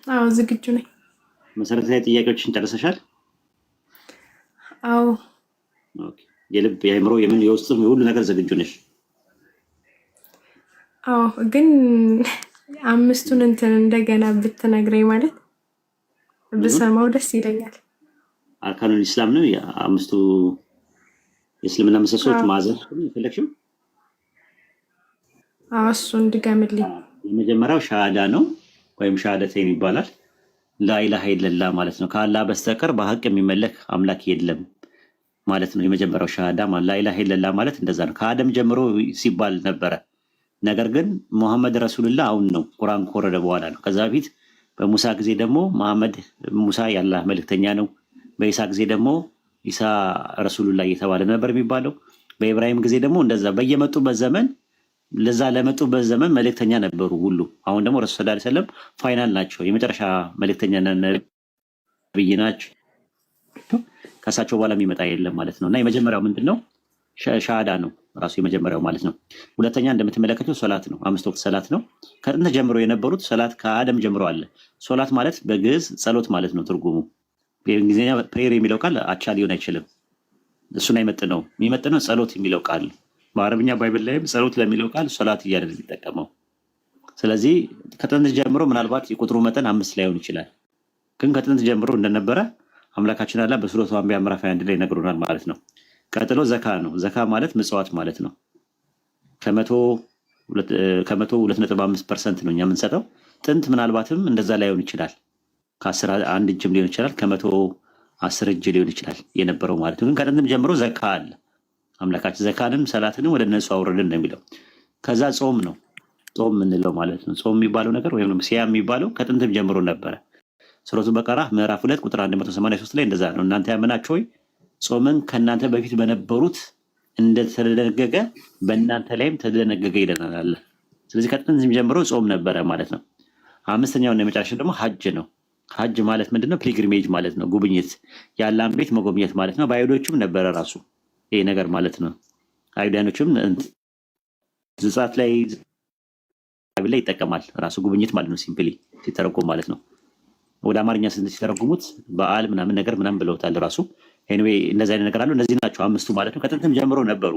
አዎ ዝግጁ ነኝ። መሰረታዊ ጥያቄዎችን ጨርሰሻል? አዎ። ኦኬ። የልብ የአእምሮ የምን የውስጥም የሁሉ ነገር ዝግጁ ነሽ? አዎ ግን አምስቱን እንትን እንደገና ብትነግረኝ ማለት ብሰማው ደስ ይለኛል። አርካኑል ኢስላም ነው አምስቱ የእስልምና ምሰሶች አዎ ማዕዘን የፈለግሽው? አዎ እሱን ድገምልኝ። የመጀመሪያው ሻሃዳ ነው ወይም ሻሃደተይን ይባላል። ላኢላሃ ኢለላህ ማለት ነው። ከአላህ በስተቀር በሀቅ የሚመለክ አምላክ የለም ማለት ነው። የመጀመሪያው ሻሃዳ ማለት ላኢላሃ ኢለላህ ማለት እንደዛ ነው። ከአደም ጀምሮ ሲባል ነበረ። ነገር ግን ሙሐመድ ረሱልላህ አሁን ነው፣ ቁርአን ከወረደ በኋላ ነው። ከዛ በፊት በሙሳ ጊዜ ደግሞ ሙሳ የአላህ መልእክተኛ ነው። በኢሳ ጊዜ ደግሞ ኢሳ ረሱሉላህ እየተባለ ነበር የሚባለው። በኢብራሂም ጊዜ ደግሞ እንደዛ በየመጡበት ዘመን ለዛ ለመጡበት ዘመን መልእክተኛ ነበሩ ሁሉ። አሁን ደግሞ ረሱል ሰለላሁ ዐለይሂ ወሰለም ፋይናል ናቸው፣ የመጨረሻ መልእክተኛና ነብይ ናቸው። ከእሳቸው በኋላ የሚመጣ የለም ማለት ነው። እና የመጀመሪያው ምንድን ነው? ሻሃዳ ነው ራሱ የመጀመሪያው ማለት ነው። ሁለተኛ እንደምትመለከተው ሶላት ነው። 5 ወቅት ሶላት ነው። ከጥንት ጀምሮ የነበሩት ሶላት ከአደም ጀምሮ አለ። ሶላት ማለት በግዕዝ ጸሎት ማለት ነው ትርጉሙ። በእንግሊዝኛ ፕሬየር የሚለው ቃል አቻ ሊሆን አይችልም። እሱን አይመጥነው። የሚመጥነው ጸሎት የሚለው ቃል። በአረብኛ ባይብል ላይም ጸሎት ለሚለው ቃል ሶላት እያለ የሚጠቀመው። ስለዚህ ከጥንት ጀምሮ ምናልባት የቁጥሩ መጠን 5 ላይሆን ይችላል፣ ግን ከጥንት ጀምሮ እንደነበረ አምላካችን አላህ በሱረቱ አንቢያ ምዕራፍ 21 ላይ ነግሮናል ማለት ነው። ቀጥሎ ዘካ ነው። ዘካ ማለት ምጽዋት ማለት ነው። ከመቶ 2.5% ነው እኛ የምንሰጠው። ጥንት ምናልባትም እንደዛ ላይሆን ይችላል፣ ከ10 1 እጅም ሊሆን ይችላል፣ ከመቶ 10 እጅ ሊሆን ይችላል የነበረው ማለት ነው። ግን ከጥንትም ጀምሮ ዘካ አለ። አምላካችን ዘካንም ሰላትንም ወደ እነሱ አውረድን ነው የሚለው። ከዛ ጾም ነው። ጾም የምንለው ማለት ነው። ጾም የሚባለው ነገር ወይም ሲያም የሚባለው ከጥንትም ጀምሮ ነበረ። ሱረቱ በቀራ ምዕራፍ 2 ቁጥር 183 ላይ እንደዛ ነው። እናንተ ያመናችሁ ሆይ ጾምን ከእናንተ በፊት በነበሩት እንደተደነገገ በእናንተ ላይም ተደነገገ ይለናል። ስለዚህ ከጥንትም ጀምሮ ጾም ነበረ ማለት ነው። አምስተኛውና የመጨረሻ ደግሞ ሀጅ ነው። ሀጅ ማለት ምንድነው? ፒልግሪሜጅ ማለት ነው። ጉብኝት፣ የአላህን ቤት መጎብኘት ማለት ነው። በአይሁዶችም ነበረ ራሱ ይሄ ነገር ማለት ነው። አይሁዳኖችም ዘጸአት ላይ ይጠቀማል ራሱ ጉብኝት ማለት ነው። ሲምፕሊ ሲተረጎም ማለት ነው። ወደ አማርኛ ሲተረጉሙት በዓል ምናምን ነገር ምናምን ብለውታል ራሱ። ኤኒዌይ እንደዚህ አይነት ነገር አለው። እነዚህ ናቸው አምስቱ ማለት ነው። ከጥንትም ጀምሮ ነበሩ።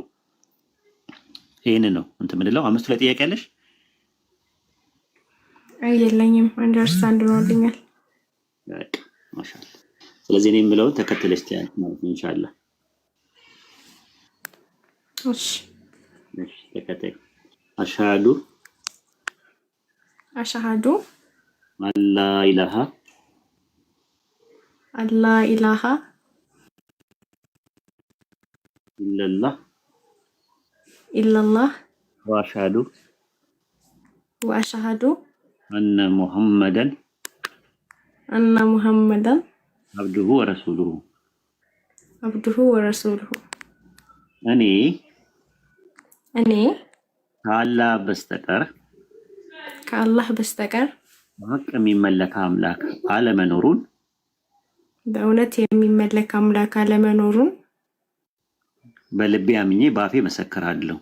ይህንን ነው እንትን የምንለው። አምስቱ ላይ ጥያቄ ያለሽ? የለኝም። አንደርስታንድ ሆኖልኛል። ማሻአላህ። ስለዚህ እኔ የምለውን ተከትለሽ ትያለሽ ማለት ነው ኢንሻአላህ። እሺ ተከታይ አሽሃዱ አላ ኢላሃ ኢለላህ ወአሽሃዱ አነ ሙሐመደን አብዱሁ ወረሱሉሁ እኔ ከአላህ በስተቀር በሀቅ የሚመለክ አምላክ አለመኖሩን በእውነት የሚመለክ አምላክ አለመኖሩን በልቤ አምኜ በአፌ መሰክራለሁ።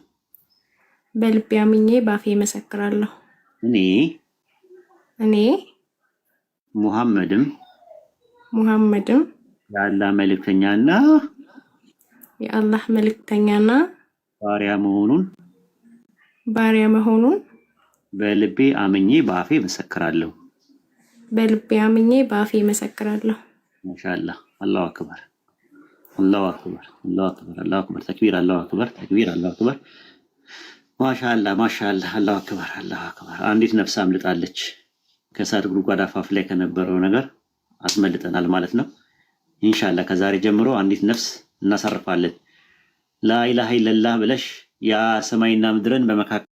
እኔ ሙሐመድም የአላህ መልእክተኛና ባሪያ መሆኑን በልቤ አምኜ በአፌ መሰክራለሁ። ማሻአላህ። አላሁ አክበር፣ አላሁ አክበር፣ አላሁ አክበር፣ አላሁ አክበር፣ ተክቢር፣ አላሁ አክበር፣ ተክቢር፣ አላሁ አክበር። ማሻአላህ፣ ማሻአላህ፣ አላሁ አክበር፣ አላሁ አክበር። አንዲት ነፍስ አምልጣለች። ከእሳት ጉድጓድ አፋፍ ላይ ከነበረው ነገር አስመልጠናል ማለት ነው። ኢንሻአላህ ከዛሬ ጀምሮ አንዲት ነፍስ እናሳርፋለን። ላኢላሃ ኢለላህ ብለሽ ያ ሰማይና ምድርን በመካከላቸው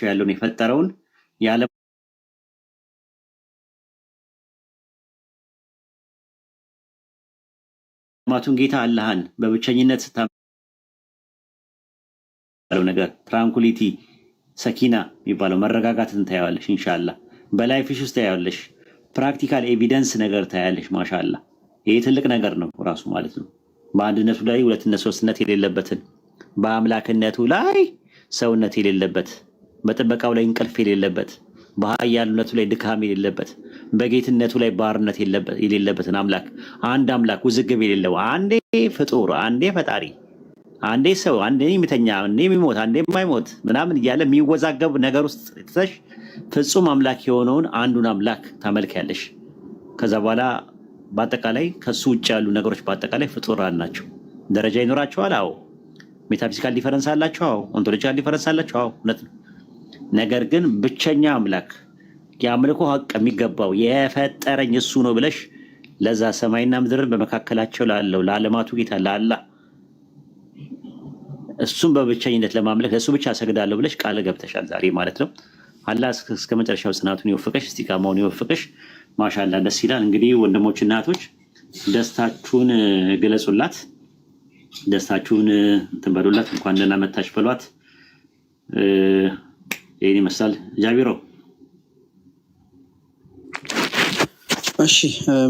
ያለውን የፈጠረውን የዓለማቱን ጌታ አላህን በብቸኝነት ስታመልከው ነገር ትራንኩሊቲ፣ ሰኪና የሚባለው መረጋጋትን ታያለሽ። ኢንሻአላህ በላይፍሽ ውስጥ ታያለሽ። ፕራክቲካል ኤቪደንስ ነገር ታያለሽ። ማሻአላህ ይሄ ትልቅ ነገር ነው ራሱ ማለት ነው። በአንድነቱ ላይ ሁለትነት ሶስትነት የሌለበትን፣ በአምላክነቱ ላይ ሰውነት የሌለበት በጥበቃው ላይ እንቅልፍ የሌለበት፣ በኃያልነቱ ላይ ድካም የሌለበት፣ በጌትነቱ ላይ ባርነት የሌለበትን አምላክ አንድ አምላክ ውዝግብ የሌለው አንዴ ፍጡር አንዴ ፈጣሪ አንዴ ሰው አንዴ የሚተኛ አንዴ የሚሞት አንዴ የማይሞት ምናምን እያለ የሚወዛገብ ነገር ውስጥ ትተሽ ፍጹም አምላክ የሆነውን አንዱን አምላክ ታመልኪያለሽ። ከዛ በኋላ በአጠቃላይ ከሱ ውጭ ያሉ ነገሮች በአጠቃላይ ፍጡራን ናቸው። ደረጃ ይኖራቸዋል። አዎ። ሜታፊዚካል ዲፈረንስ አላቸው። አዎ። ኦንቶሎጂካል ዲፈረንስ አላቸው። አዎ፣ እውነት ነው። ነገር ግን ብቸኛ አምላክ የአምልኮ ሀቅ የሚገባው የፈጠረኝ እሱ ነው ብለሽ ለዛ ሰማይና ምድርን በመካከላቸው ላለው ለዓለማቱ ጌታ ለአላህ እሱም በብቸኝነት ለማምለክ ለእሱ ብቻ ሰግዳለሁ ብለሽ ቃል ገብተሻል ዛሬ ማለት ነው። አላህ እስከ መጨረሻው ጽናቱን ይወፍቀሽ፣ እስቲቃማውን ይወፍቀሽ። ማሻአላህ ደስ ይላል። እንግዲህ ወንድሞች እናቶች ደስታችሁን ግለጹላት፣ ደስታችሁን እንትን በሉላት፣ እንኳን ደህና መጣሽ በሏት። ይሄን ይመስላል። ጃቢሮ እሺ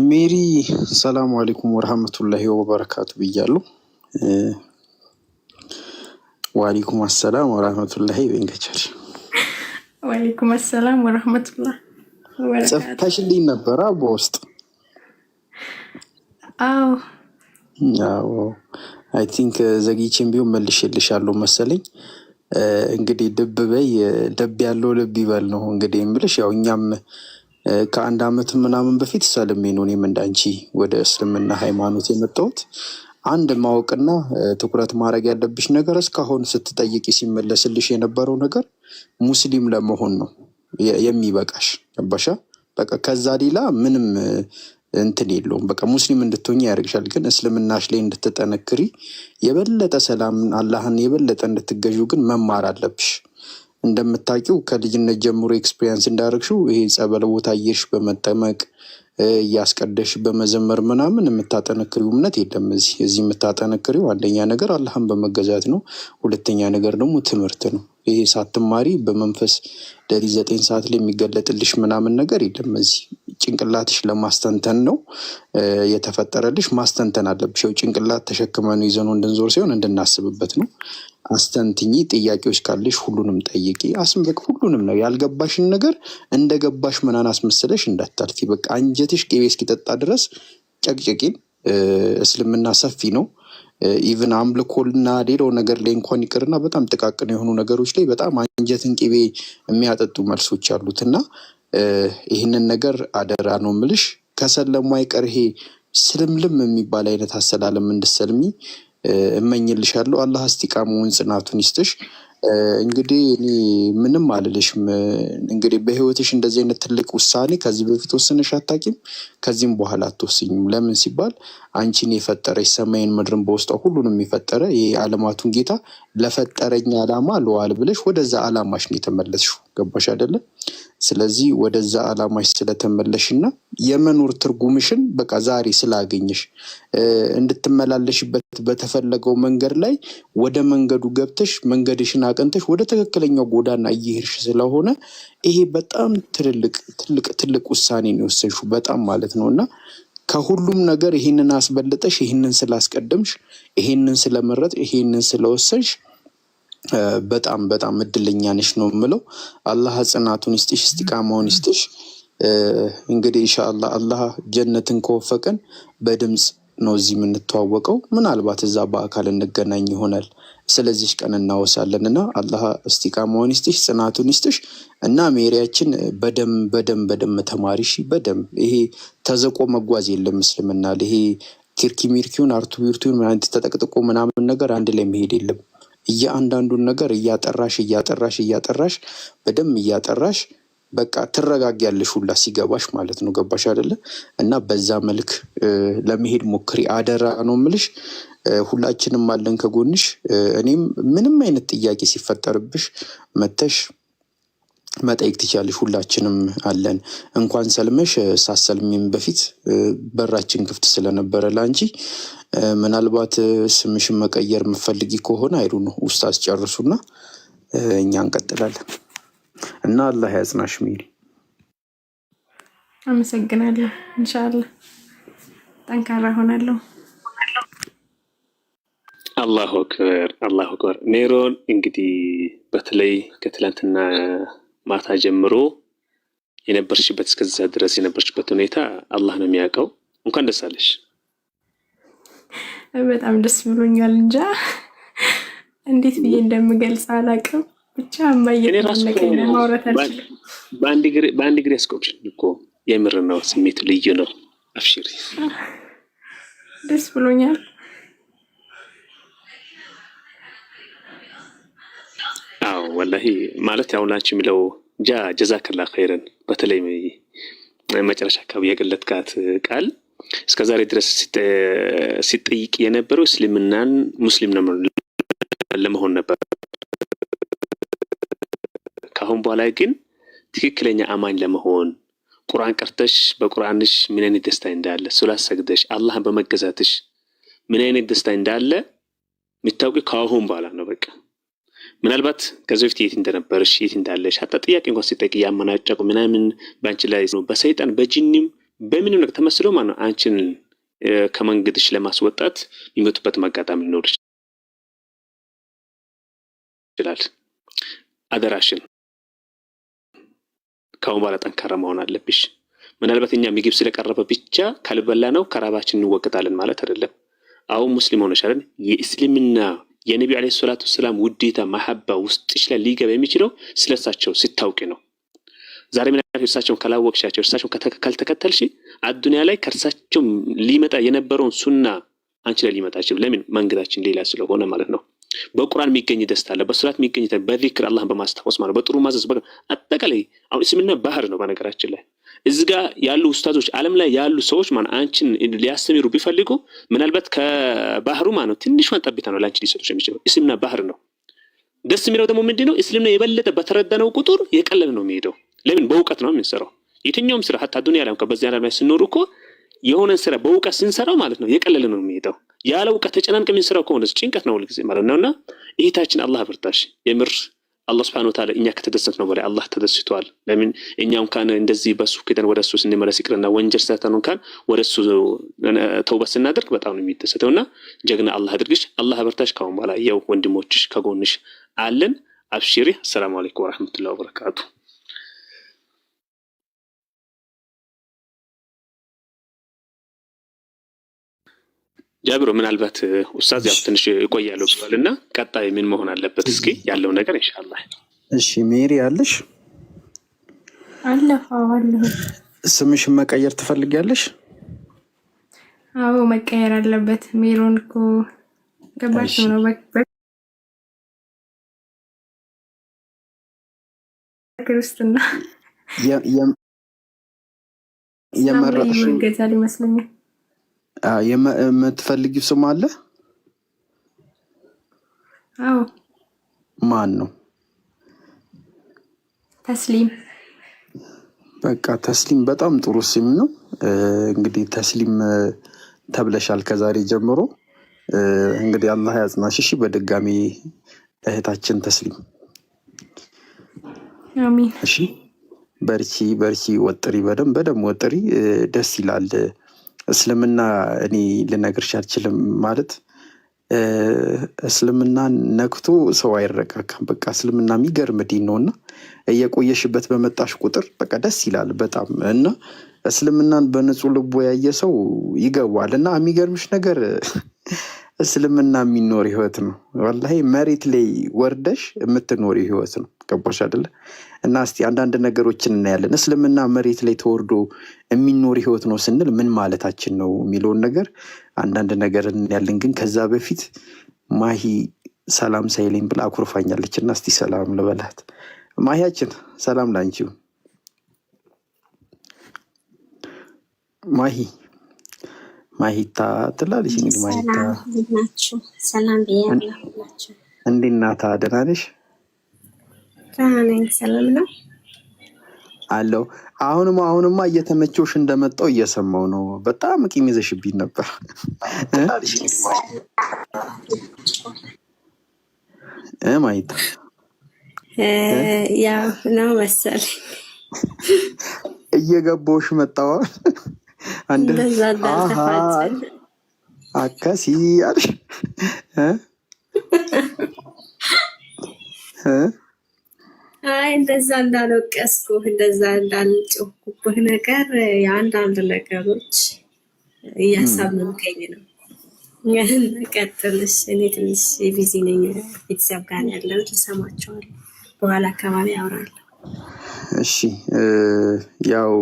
ሜሪ ሰላም አለይኩም ወራህመቱላሂ ወበረካቱ ብያለሁ። ወአለይኩም አሰላም ወራህመቱላሂ ወበረካቱ። ወአለይኩም አሰላም ወራህመቱላሂ ወበረካቱ። ጽፈሽልኝ ነበር በውስጥ? አዎ አይ ቲንክ ዘግይቼም ቢሆን መልሼልሻለሁ መሰለኝ። እንግዲህ ድብ በይ ደብ ያለው ልብ ይበል ነው እንግዲህ የምልሽ። ያው እኛም ከአንድ አመት ምናምን በፊት ሰልሜ ነው እኔም እንዳንቺ ወደ እስልምና ሃይማኖት የመጣሁት። አንድ ማወቅና ትኩረት ማድረግ ያለብሽ ነገር እስካሁን ስትጠይቂ ሲመለስልሽ የነበረው ነገር ሙስሊም ለመሆን ነው የሚበቃሽ። ገባሻ? በቃ ከዛ ሌላ ምንም እንትን የለውም። በቃ ሙስሊም እንድትሆኚ ያደርግሻል። ግን እስልምናሽ ላይ እንድትጠነክሪ የበለጠ ሰላም አላህን የበለጠ እንድትገዡ ግን መማር አለብሽ። እንደምታውቂው ከልጅነት ጀምሮ ኤክስፒሪየንስ እንዳደረግሽው ይሄ ጸበል ቦታ እየሄድሽ በመጠመቅ እያስቀደሽ በመዘመር ምናምን የምታጠነክሪው እምነት የለም። እዚህ የምታጠነክሪው አንደኛ ነገር አላህን በመገዛት ነው። ሁለተኛ ነገር ደግሞ ትምህርት ነው። ይሄ ሳትማሪ በመንፈስ ሌሊት 9 ሰዓት ላይ የሚገለጥልሽ ምናምን ነገር የለም። እዚህ ጭንቅላትሽ ለማስተንተን ነው የተፈጠረልሽ። ማስተንተን አለብሽ። ያው ጭንቅላት ተሸክመን ይዘነው እንድንዞር ሲሆን እንድናስብበት ነው። አስተንትኚ፣ ጥያቄዎች ካለሽ ሁሉንም ጠይቂ። በቃ ሁሉንም ነው ያልገባሽን ነገር እንደገባሽ ምናምን አስመስለሽ እንዳታልፊ። በቃ አንጀትሽ ቅቤ እስኪጠጣ ድረስ ጨቅጨቂን። እስልምና ሰፊ ነው። ኢቭን አምልኮና ሌላው ነገር ላይ እንኳን ይቅርና በጣም ጥቃቅን የሆኑ ነገሮች ላይ በጣም አንጀትን ቅቤ የሚያጠጡ መልሶች አሉት እና ይህንን ነገር አደራ ነው ምልሽ። ከሰለሙ አይቀር ይሄ ስልምልም የሚባል አይነት አሰላለም እንድሰልሚ እመኝልሻለሁ። አላህ እስቲቃሙን ጽናቱን ይስጥሽ። እንግዲህ እኔ ምንም አልልሽም። እንግዲህ በህይወትሽ እንደዚህ አይነት ትልቅ ውሳኔ ከዚህ በፊት ወስነሽ አታውቂም፣ ከዚህም በኋላ አትወስኝም። ለምን ሲባል አንቺን የፈጠረች ሰማይን ምድርን በውስጧ ሁሉንም የፈጠረ ይሄ ዓለማቱን ጌታ ለፈጠረኝ ዓላማ ለዋል ብለሽ ወደዛ ዓላማሽ ነው የተመለስሽው። ገባሽ አይደለ? ስለዚህ ወደዛ ዓላማሽ ስለተመለሽና የመኖር ትርጉምሽን በቃ ዛሬ ስላገኘሽ እንድትመላለሽበት በተፈለገው መንገድ ላይ ወደ መንገዱ ገብተሽ መንገድሽን አቅንተሽ ወደ ትክክለኛው ጎዳና እየሄድሽ ስለሆነ ይሄ በጣም ትልቅ ውሳኔ ነው የወሰንሽው። በጣም ማለት ነው። እና ከሁሉም ነገር ይሄንን አስበልጠሽ ይሄንን ስላስቀደምሽ ይሄንን ስለመረጥ ይሄንን ስለወሰንሽ በጣም እድለኛ ነሽ ነው የምለው። አላህ ጽናቱን ይስጥሽ፣ እስቲቃማውን ይስጥሽ። እንግዲህ ኢንሻአላህ አላህ ጀነትን ከወፈቀን በድምጽ ነው እዚህ የምንተዋወቀው። ምናልባት እዛ በአካል እንገናኝ ይሆናል። ስለዚህ ቀን እናወሳለን እና አላህ እስቲቃማውን ይስጥሽ፣ ጽናቱን ይስጥሽ። እና ሜሪያችን በደም ተማሪሽ። በደም ይሄ ተዘቆ መጓዝ የለም እስልምና። ይሄ ኪርኪ ሚርኪውን አርቱ ቢርቱን ማለት ተጠቅጥቆ ምናምን ነገር አንድ ላይ መሄድ የለም። እያንዳንዱን ነገር እያጠራሽ በደም እያጠራሽ በቃ ትረጋጊያለሽ ሁላ ሲገባሽ ማለት ነው። ገባሽ አይደለ? እና በዛ መልክ ለመሄድ ሞክሪ አደራ ነው ምልሽ። ሁላችንም አለን ከጎንሽ። እኔም ምንም አይነት ጥያቄ ሲፈጠርብሽ መተሽ መጠየቅ ትችያለሽ። ሁላችንም አለን። እንኳን ሰልመሽ ሳሰልሚም በፊት በራችን ክፍት ስለነበረ ላንቺ ምናልባት ስምሽን መቀየር የምፈልጊ ከሆነ አይዱ ነው ውስጥ አስጨርሱና እኛ እንቀጥላለን። እና አላህ ያጽናሽ ሜሪ። አመሰግናለሁ። ኢንሻአላህ ጠንካራ ሆናለሁ። አላሁ አክበር አላሁ አክበር። ሜሮን እንግዲህ በተለይ ከትላንትና ማታ ጀምሮ የነበርሽበት እስከዛ ድረስ የነበርሽበት ሁኔታ አላህ ነው የሚያውቀው። እንኳን ደስ አለሽ። በጣም ደስ ብሎኛል። እንጃ እንዴት ብዬ እንደምገልጽ አላውቅም። ብቻ ማየተነቀኝ ማውራት አልችልም። በአንድ እግር ያስቆምሽ እኮ የምር ነው። ስሜቱ ልዩ ነው። አብሽሪ። ደስ ብሎኛል። አዎ ወላሂ ማለት ያው ላንቺ የሚለው ጀዛከላ ኸይረን በተለይ መጨረሻ አካባቢ የገለጥካት ቃል እስከዛሬ ድረስ ሲጠይቅ የነበረው እስልምናን ሙስሊም ለመሆን ነበር። ካሁን በኋላ ግን ትክክለኛ አማኝ ለመሆን ቁርአን ቀርተሽ በቁርአንሽ ምን አይነት ደስታ እንዳለ፣ ሶላት ሰግደሽ አላህን በመገዛትሽ ምን አይነት ደስታ እንዳለ የምታውቂው ካሁን በኋላ ነው። በቃ ምናልባት ከዚህ በፊት የት እንደነበርሽ የት እንዳለሽ ሀታ ጥያቄ እንኳን ሲጠይቅ ያመናጨቁ ምናምን በአንቺ ላይ ነው በሰይጣን በጂኒም በምንም ነገር ተመስሎ ማለት ነው አንቺን ከመንገድሽ ለማስወጣት የሚመጡበት አጋጣሚ ሊኖር ይችላል። አደራሽን ካሁን በኋላ ጠንካራ መሆን አለብሽ። ምናልባት እኛ ምግብ ስለቀረበ ብቻ ካልበላ ነው ከራባችን እንወገዳለን ማለት አይደለም። አሁን ሙስሊም ሆነሻል። የእስልምና የነቢ አለይሂ ሰላቱ ሰላም ውዴታ መሐባ ውስጥሽ ላይ ሊገባ የሚችለው ስለሳቸው ሲታውቂ ነው። ዛሬ ምናልባት እርሳቸውን ካላወቅሻቸው እርሳቸውን ካልተከተልሽ አዱንያ ላይ ከእርሳቸው ሊመጣ የነበረውን ሱና አንቺ ላይ ሊመጣ ይችላል። ለምን? መንገዳችን ሌላ ስለሆነ ማለት ነው። በቁርአን የሚገኝ ደስታ አለ፣ በሶላት የሚገኝ በዚክር አላህን በማስታወስ ማለት በጥሩ ማዘዝ አጠቃላይ አሁን እስልምና ባህር ነው። በነገራችን ላይ እዚህ ጋር ያሉ ኡስታዞች ዓለም ላይ ያሉ ሰዎች ማለት አንቺን ሊያስተምሩ ቢፈልጉ ምናልባት ከባህሩ ማለት ትንሿን ጠብታ ነው ላንቺ ሊሰጡሽ የሚችለው። እስልምና ባህር ነው። ደስ የሚለው ደግሞ ምንድነው? እስልምና የበለጠ በተረዳነው ቁጥር የቀለለ ነው የሚሄደው። ለምን? በእውቀት ነው የምንሰራው። የትኛውም ስራ ሀታ ዱንያ ላይ በዚህ ዓለም ላይ ስንኖር እኮ የሆነን ስራ በእውቀት ስንሰራው ማለት ነው የቀለለ ነው የሚሄደው። ያለ እውቀት ተጨናንቀ የምንሰራው ከሆነ ጭንቀት ነው ሁልጊዜ ማለት ነውና እህታችን አላህ ብርታሽ። የምር አላህ Subhanahu Wa Ta'ala እኛ ከተደሰት ነው በላይ አላህ ተደስቷል። ለምን እኛም ካን እንደዚህ በሱ ከደን ወደሱ ስንመለስ ይቅርና ወንጀል ሰርተን ካን ወደሱ ተውበት ስናደርግ በጣም ነው የሚደሰተውና ጀግና አላህ አድርግሽ። አላህ ብርታሽ። ካሁን በኋላ ያው ወንድሞችሽ ከጎንሽ አለን። አብሽሪ። ሰላም አለይኩም ወራህመቱላሂ ወበረካቱ። ጃብሮ ምናልባት ኡስታዝ ያው ትንሽ ይቆያሉ ብሏልና ቀጣይ ምን መሆን አለበት እስኪ ያለው ነገር ኢንሻአላህ። እሺ ሜሪ አለሽ? አለሁ። ስምሽን መቀየር ትፈልጊያለሽ? አዎ መቀየር አለበት። ሜሮን እኮ ገባሽ ነው ክርስትና የመረጥሽ ገዛል ይመስለኛል። የምትፈልጊው ስም አለ? አዎ። ማን ነው? ተስሊም። በቃ ተስሊም በጣም ጥሩ ስም ነው። እንግዲህ ተስሊም ተብለሻል ከዛሬ ጀምሮ። እንግዲህ አላህ ያጽናሽ። እሺ በድጋሚ እህታችን ተስሊም። አሚን። እሺ በርቺ፣ ወጥሪ፣ በደም ወጥሪ። ደስ ይላል። እስልምና እኔ ልነግርሽ አልችልም ማለት እስልምና ነክቶ ሰው አይረካካም። በቃ እስልምና የሚገርም ዲን ነውና እየቆየሽበት በመጣሽ ቁጥር በቃ ደስ ይላል በጣም እና እስልምናን በንጹህ ልቦ ያየ ሰው ይገባዋል። እና የሚገርምሽ ነገር እስልምና የሚኖር ህይወት ነው። ወላሂ መሬት ላይ ወርደሽ የምትኖር ህይወት ነው። ገባሽ አይደለ? እና እስቲ አንዳንድ ነገሮችን እናያለን። እስልምና መሬት ላይ ተወርዶ የሚኖር ህይወት ነው ስንል ምን ማለታችን ነው የሚለውን ነገር አንዳንድ ነገር እናያለን። ግን ከዛ በፊት ማሂ ሰላም ሳይለኝ ብላ አኩርፋኛለች እና እስቲ ሰላም ልበላት። ማሂያችን ሰላም ላንቺው። ማሂታ ትላለች። እንግዲህ ማሂታ ሰላም ብያለሁ። እንዴት ናታ? ደህና ነሽ? ደህና ነኝ። ሰላም ነው አለው። አሁንማ እየተመቸውሽ እንደመጣው እየሰማው ነው። በጣም ቂም ይዘሽብኝ ነበር። ማሂታ ያው ነው መሰለኝ እየገባሁሽ መጣሁ። አንድ አካሲ አልሽ አይ እንደዛ እንዳልወቀስኩህ እንደዛ እንዳልጮህኩብህ ነገር የአንዳንድ ነገሮች እያሳመምከኝ ነው። ቀጥልሽ። እኔ ትንሽ ቢዚ ነኝ፣ ቤተሰብ ጋር ያለሁት። ልሰማቸዋለሁ፣ በኋላ አካባቢ አወራለሁ። እሺ ያው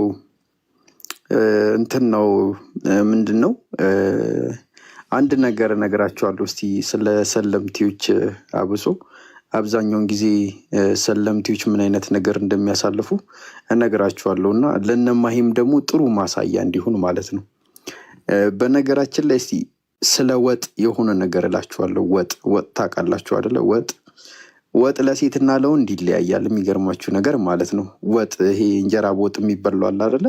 እንትን ነው ምንድን ነው አንድ ነገር እነግራችኋለሁ። እስቲ ስለ ሰለምቲዎች አብሶ አብዛኛውን ጊዜ ሰለምቲዎች ምን አይነት ነገር እንደሚያሳልፉ እነግራችኋለሁ እና ለነማሂም ደግሞ ጥሩ ማሳያ እንዲሆን ማለት ነው። በነገራችን ላይ እስቲ ስለ ወጥ የሆነ ነገር እላችኋለሁ። ወጥ ታውቃላችሁ አይደለ? ወጥ ለሴትና ለወንድ ይለያያል። የሚገርማችሁ ነገር ማለት ነው። ወጥ ይሄ እንጀራ በወጥ የሚበላው አለ አይደለ?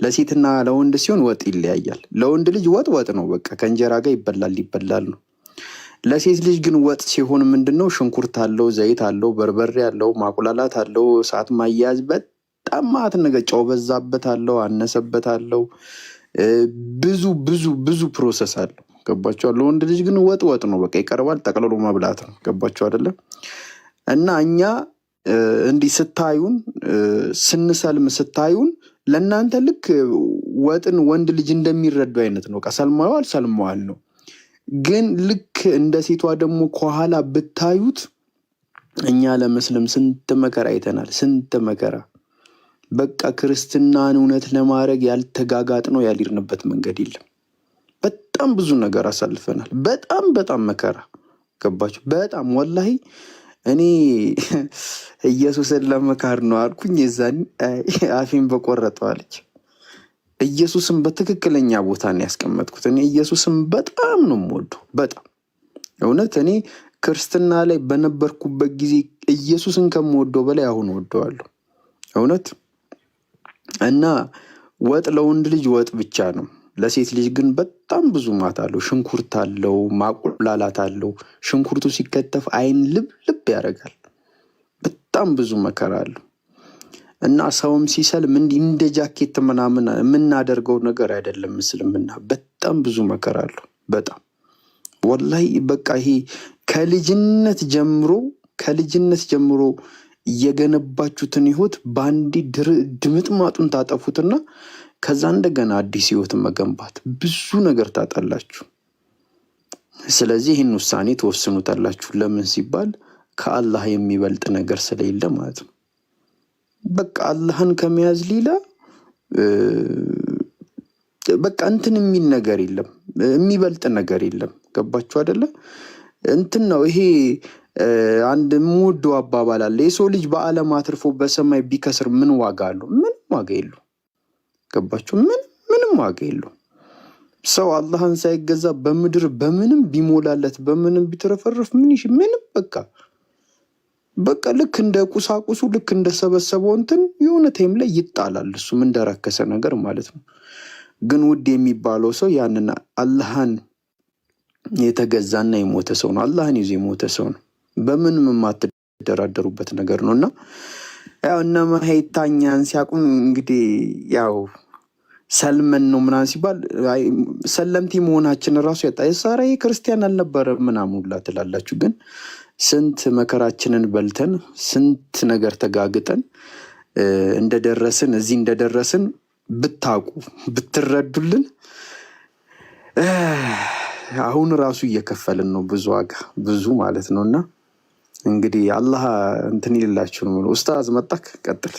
ለሴትና ለወንድ ሲሆን ወጥ ይለያያል። ለወንድ ልጅ ወጥ ነው፣ በቃ ከእንጀራ ጋር ይበላል ነው። ለሴት ልጅ ግን ወጥ ሲሆን ምንድነው? ሽንኩርት አለው፣ ዘይት አለው፣ በርበሬ አለው፣ ማቁላላት አለው፣ ሰዓት ማያያዝ በጣም ማለት ነገር፣ ጨው በዛበት አለው፣ አነሰበት አለው፣ ብዙ ፕሮሰስ አለው። ገባችሁ? ለወንድ ልጅ ግን ወጥ ነው፣ በቃ ይቀርባል፣ ጠቅልሎ መብላት ነው። ገባችሁ አይደለ? እና እኛ እንዲህ ስታዩን ስንሰልም ስታዩን ለእናንተ ልክ ወጥን ወንድ ልጅ እንደሚረዱ አይነት ነው። ሰልመዋል ነው። ግን ልክ እንደ ሴቷ ደግሞ ከኋላ ብታዩት እኛ ለመስለም ስንት መከራ አይተናል። ስንት መከራ በቃ ክርስትናን እውነት ለማድረግ ያልተጋጋጥ ነው ያልሄድንበት መንገድ የለም። በጣም ብዙ ነገር አሳልፈናል። በጣም መከራ ገባችሁ? በጣም ወላሂ እኔ ኢየሱስን ለመካር ነው አልኩኝ። የዛን አፌን በቆረጠው አለች። ኢየሱስን በትክክለኛ ቦታ ነው ያስቀመጥኩት። እኔ ኢየሱስን በጣም ነው የምወደው። በጣም እውነት እኔ ክርስትና ላይ በነበርኩበት ጊዜ ኢየሱስን ከምወደው በላይ አሁን ወደዋለሁ እውነት። እና ወጥ ለወንድ ልጅ ወጥ ብቻ ነው፣ ለሴት ልጅ ግን በጣም ብዙ ማት አለው። ሽንኩርት አለው፣ ማቁላላት አለው። ሽንኩርቱ ሲከተፍ አይን ልብ ያደርጋል። በጣም ብዙ መከራ አለው። እና ሰውም ሲሰልም እንዲህ እንደ ጃኬት ምናምን የምናደርገው ነገር አይደለም። ምስልምና በጣም ብዙ መከራ አለው። በጣም ወላሂ በቃ ይሄ ከልጅነት ጀምሮ እየገነባችሁትን ህይወት በአንዴ ድምጥማጡን ታጠፉትና ከዛ እንደገና አዲስ ህይወትን መገንባት ብዙ ነገር ታጣላችሁ። ስለዚህ ይህን ውሳኔ ትወስኑታላችሁ። ለምን ሲባል ከአላህ የሚበልጥ ነገር ስለሌለ ማለት ነው። በቃ አላህን ከመያዝ ሌላ በቃ እንትን የሚል ነገር የለም፣ የሚበልጥ ነገር የለም። ገባችሁ አይደለ? እንትን ነው ይሄ። አንድ ሙዶ አባባል አለ። የሰው ልጅ በዓለም አትርፎ በሰማይ ቢከስር ምን ዋጋ አለው? ምንም ዋጋ የለው። ገባችሁ? ምንም ዋጋ የለው። ሰው አላህን ሳይገዛ በምድር በምንም ቢሞላለት በምንም ቢትረፈረፍ ምንም በቃ ልክ እንደ ቁሳቁሱ ልክ እንደሰበሰበው እንትን የሆነ ታይም ላይ ይጣላል። እሱም እንደረከሰ ነገር ማለት ነው። ግን ውድ የሚባለው ሰው ያንን አላህን የተገዛና የሞተ ሰው ነው። አላህን ይዞ የሞተ ሰው ነው። በምንም የማትደራደሩበት ነገር ነው። እና ያው እነማይታኛን ሲያቁም እንግዲህ ያው ሰልመን ነው ምናምን ሲባል ሰለምቲ መሆናችን ራሱ ያጣ የሳራ ክርስቲያን አልነበረ ምናምን ሁላ ትላላችሁ። ግን ስንት መከራችንን በልተን ስንት ነገር ተጋግጠን እዚህ እንደደረስን ብታቁ ብትረዱልን። አሁን ራሱ እየከፈልን ነው ብዙ ዋጋ ብዙ ማለት ነውና እንግዲህ አላህ እንትን ይላችሁ ነው። ኡስታዝ መጣክ ቀጥል።